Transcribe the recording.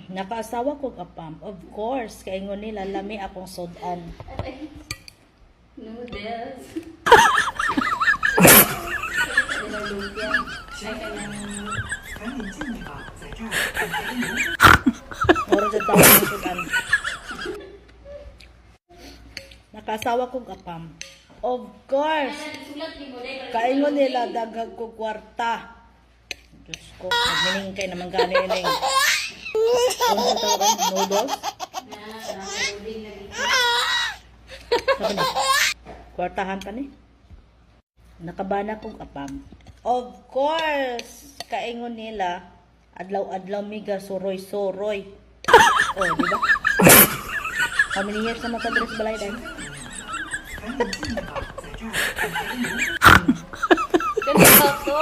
Nakaasawa ko apam. Of course, kaingon nila lami akong sudan. Noodles. Oro sa tawag ng sudan. Nakaasawa ko apam. Of course, kaingon nila daghag ko kwarta. Diyos ko, magmining kay naman gani ining. Ano sa tawag? Noodles? Sabi na, kwartahan pa ni. Nakabana kong apam. Of course, kaingon nila, adlaw-adlaw miga suroy-suroy. Oh, di ba? Kami niya sa matadres balay din. Ganito to.